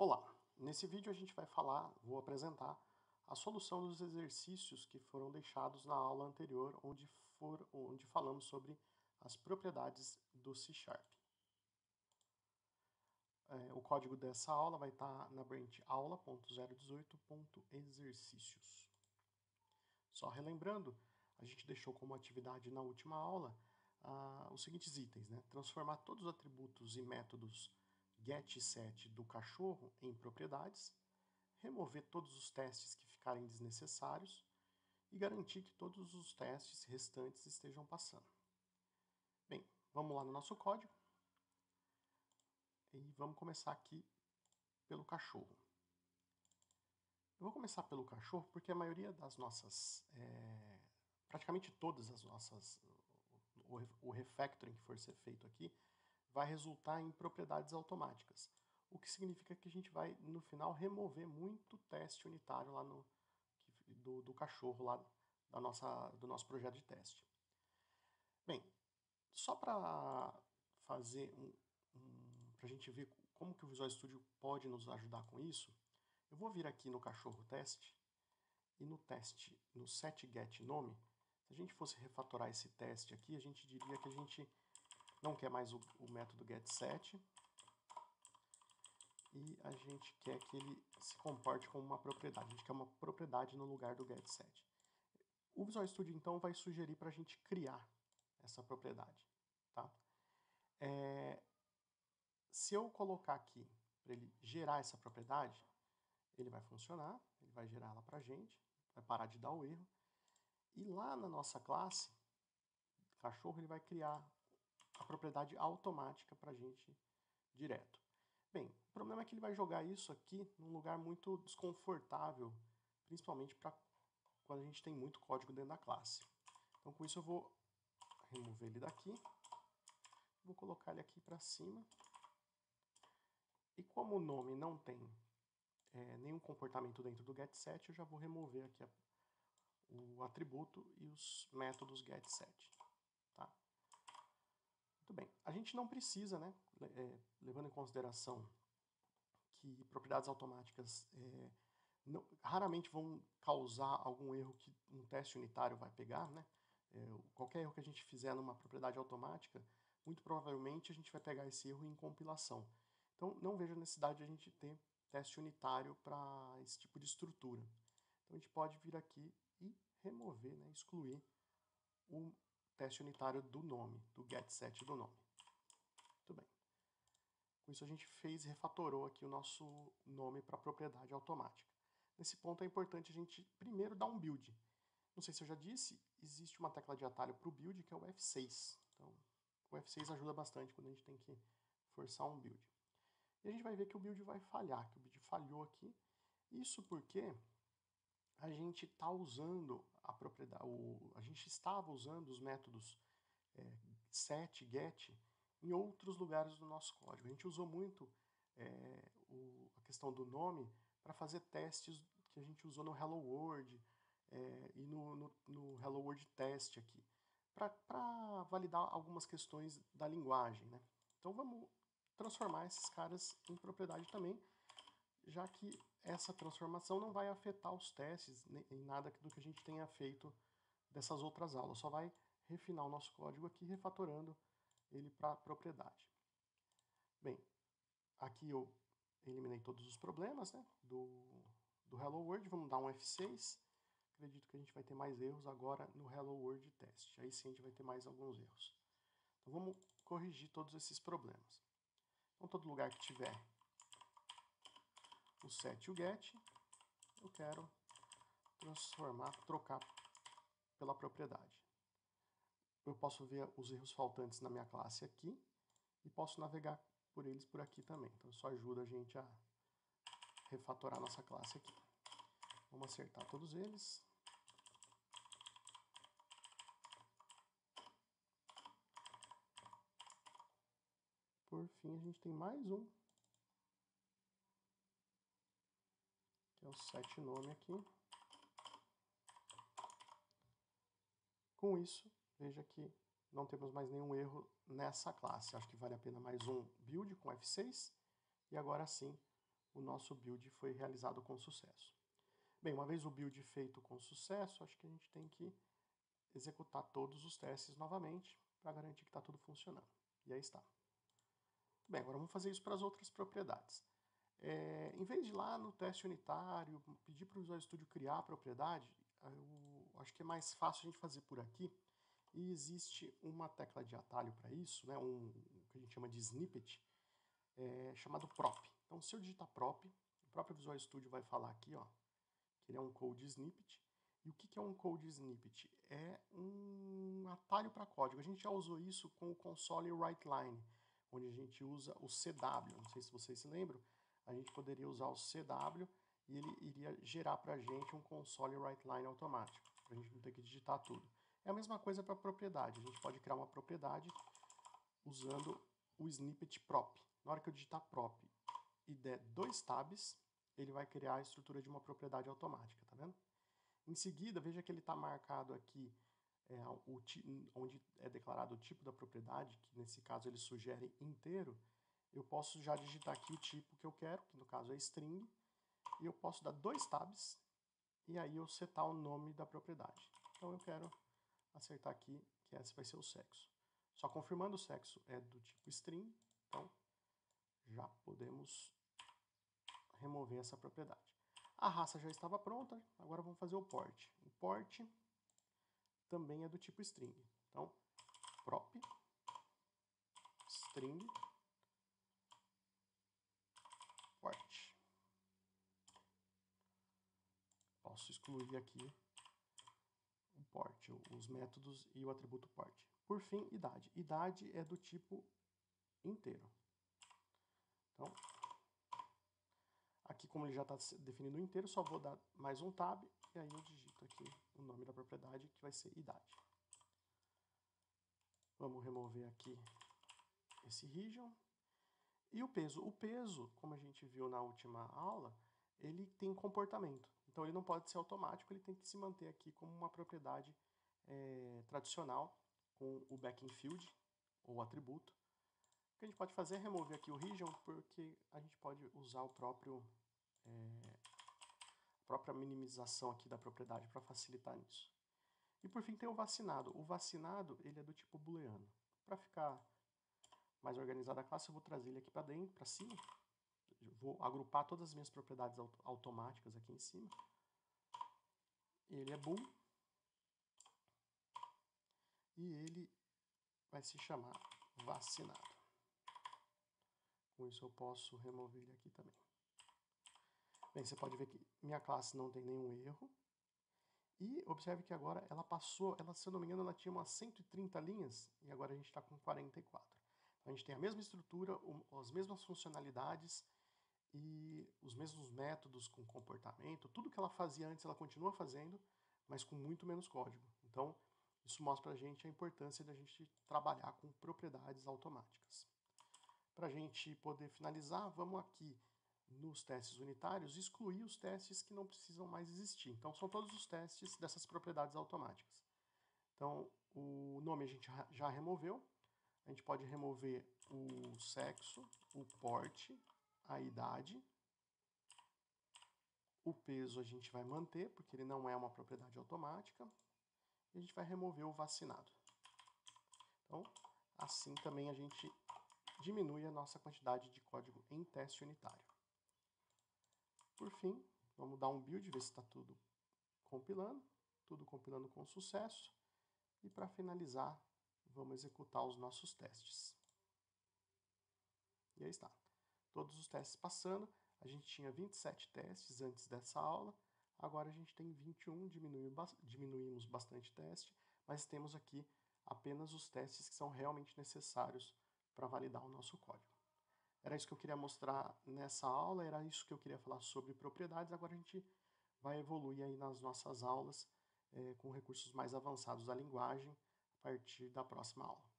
Olá, nesse vídeo a gente vai vou apresentar a solução dos exercícios que foram deixados na aula anterior, onde falamos sobre as propriedades do C#. O código dessa aula vai estar na branch aula.018.exercícios. Só relembrando, a gente deixou como atividade na última aula os seguintes itens, né? Transformar todos os atributos e métodos get e set do cachorro em propriedades, remover todos os testes que ficarem desnecessários e garantir que todos os testes restantes estejam passando. Bem, vamos lá no nosso código e vamos começar aqui pelo cachorro. Eu vou começar pelo cachorro porque a maioria das nossas, praticamente todas as nossas, o refactoring que for ser feito aqui, vai resultar em propriedades automáticas. O que significa que a gente vai, no final, remover muito teste unitário lá do cachorro, lá do nosso projeto de teste. Bem, só para fazer para a gente ver como que o Visual Studio pode nos ajudar com isso, eu vou vir aqui no cachorro teste e no teste, no setGetNome, se a gente fosse refatorar esse teste aqui, a gente diria que a gente não quer mais o método getSet e a gente quer que ele se comporte como uma propriedade. A gente quer uma propriedade no lugar do getSet. O Visual Studio, então, vai sugerir para a gente criar essa propriedade. Tá? Se eu colocar aqui para ele gerar essa propriedade, ele vai funcionar, ele vai gerar ela para a gente, vai parar de dar o erro. E lá na nossa classe, cachorro, ele vai criar a propriedade automática para a gente direto. Bem, o problema é que ele vai jogar isso aqui num lugar muito desconfortável, principalmente para quando a gente tem muito código dentro da classe. Então, com isso eu vou remover ele daqui, vou colocar ele aqui para cima. E como o nome não tem nenhum comportamento dentro do getSet, eu já vou remover aqui o atributo e os métodos getSet. Tá? Muito bem. A gente não precisa, né, levando em consideração que propriedades automáticas raramente vão causar algum erro que um teste unitário vai pegar, né? Qualquer erro que a gente fizer numa propriedade automática, muito provavelmente a gente vai pegar esse erro em compilação. Então, não vejo a necessidade de a gente ter teste unitário para esse tipo de estrutura. Então, a gente pode vir aqui e remover, né, excluir o teste unitário do nome, do getSet do nome. Muito bem. Com isso a gente refatorou aqui o nosso nome para propriedade automática. Nesse ponto é importante a gente primeiro dar um build. Não sei se eu já disse, existe uma tecla de atalho para o build que é o F6. Então, o F6 ajuda bastante quando a gente tem que forçar um build. E a gente vai ver que o build vai falhar, que o build falhou aqui. Isso porque a gente está usando a propriedade, a gente estava usando os métodos set, get, em outros lugares do nosso código. A gente usou muito a questão do nome para fazer testes que a gente usou no Hello World e no Hello World Test aqui, para validar algumas questões da linguagem, né? Então vamos transformar esses caras em propriedade também, já que essa transformação não vai afetar os testes em nada do que a gente tenha feito dessas outras aulas, só vai refinar o nosso código aqui, refatorando ele para propriedade. Bem, aqui eu eliminei todos os problemas, né, do Hello World, vamos dar um F6, acredito que a gente vai ter mais erros agora no Hello World Test, aí sim a gente vai ter mais alguns erros. Então vamos corrigir todos esses problemas. Então todo lugar que tiver o set e o get, eu quero trocar pela propriedade. Eu posso ver os erros faltantes na minha classe aqui e posso navegar por eles por aqui também. Então isso ajuda a gente a refatorar nossa classe aqui. Vamos acertar todos eles. Por fim, a gente tem mais um, que é o setNome aqui. Com isso, veja que não temos mais nenhum erro nessa classe. Acho que vale a pena mais um build com F6. E agora sim, o nosso build foi realizado com sucesso. Bem, uma vez o build feito com sucesso, acho que a gente tem que executar todos os testes novamente para garantir que está tudo funcionando. E aí está. Bem, agora vamos fazer isso para as outras propriedades. Em vez de ir lá no teste unitário, pedir para o Visual Studio criar a propriedade, eu acho que é mais fácil a gente fazer por aqui. E existe uma tecla de atalho para isso, né, o que a gente chama de snippet, chamado prop. Então, se eu digitar prop, o próprio Visual Studio vai falar aqui, ó, que ele é um code snippet. E o que é um code snippet? É um atalho para código. A gente já usou isso com o console writeline, onde a gente usa o CW. Não sei se vocês se lembram, a gente poderia usar o CW e ele iria gerar para a gente um console writeline automático, para a gente não ter que digitar tudo. É a mesma coisa para propriedade. A gente pode criar uma propriedade usando o snippet prop. Na hora que eu digitar prop e der 2 tabs, ele vai criar a estrutura de uma propriedade automática, tá vendo? Em seguida, veja que ele está marcado aqui onde é declarado o tipo da propriedade, que nesse caso ele sugere inteiro. Eu posso já digitar aqui o tipo que eu quero, que no caso é string, e eu posso dar 2 tabs, e aí eu setar o nome da propriedade. Então eu quero acertar aqui que esse vai ser o sexo. Só confirmando, o sexo é do tipo string, então já podemos remover essa propriedade. A raça já estava pronta, agora vamos fazer o port. O port também é do tipo string. Então, prop string port. Posso excluir aqui o port, os métodos e o atributo port. Por fim, idade. Idade é do tipo inteiro. Então, aqui como ele já está definido inteiro, só vou dar mais um tab e aí eu digito aqui o nome da propriedade, que vai ser idade. Vamos remover aqui esse region. E o peso? O peso, como a gente viu na última aula, ele tem comportamento. Então ele não pode ser automático, ele tem que se manter aqui como uma propriedade tradicional, com o backing field, ou atributo. O que a gente pode fazer é remover aqui o region, porque a gente pode usar a própria minimização aqui da propriedade para facilitar isso. E por fim tem o vacinado. O vacinado ele é do tipo booleano. Para ficar mais organizada a classe, eu vou trazer ele aqui para dentro, para cima. Eu vou agrupar todas as minhas propriedades automáticas aqui em cima. Ele é bool. E ele vai se chamar vacinado. Com isso eu posso remover ele aqui também. Bem, você pode ver que minha classe não tem nenhum erro. E observe que agora ela passou, se eu não me engano, ela tinha umas 130 linhas e agora a gente está com 44. Então a gente tem a mesma estrutura, as mesmas funcionalidades e os mesmos métodos com comportamento. Tudo que ela fazia antes ela continua fazendo, mas com muito menos código. Então isso mostra pra gente a importância da gente trabalhar com propriedades automáticas. Para a gente poder finalizar, vamos aqui nos testes unitários, excluir os testes que não precisam mais existir. Então, são todos os testes dessas propriedades automáticas. Então, o nome a gente já removeu. A gente pode remover o sexo, o porte, a idade. O peso a gente vai manter, porque ele não é uma propriedade automática. E a gente vai remover o vacinado. Então, assim também a gente diminui a nossa quantidade de código em teste unitário. Por fim, vamos dar um build, ver se está tudo compilando com sucesso. E para finalizar, vamos executar os nossos testes. E aí está. Todos os testes passando. A gente tinha 27 testes antes dessa aula. Agora a gente tem 21, diminuímos bastante teste, mas temos aqui apenas os testes que são realmente necessários para validar o nosso código. Era isso que eu queria mostrar nessa aula, era isso que eu queria falar sobre propriedades. Agora a gente vai evoluir aí nas nossas aulas com recursos mais avançados da linguagem a partir da próxima aula.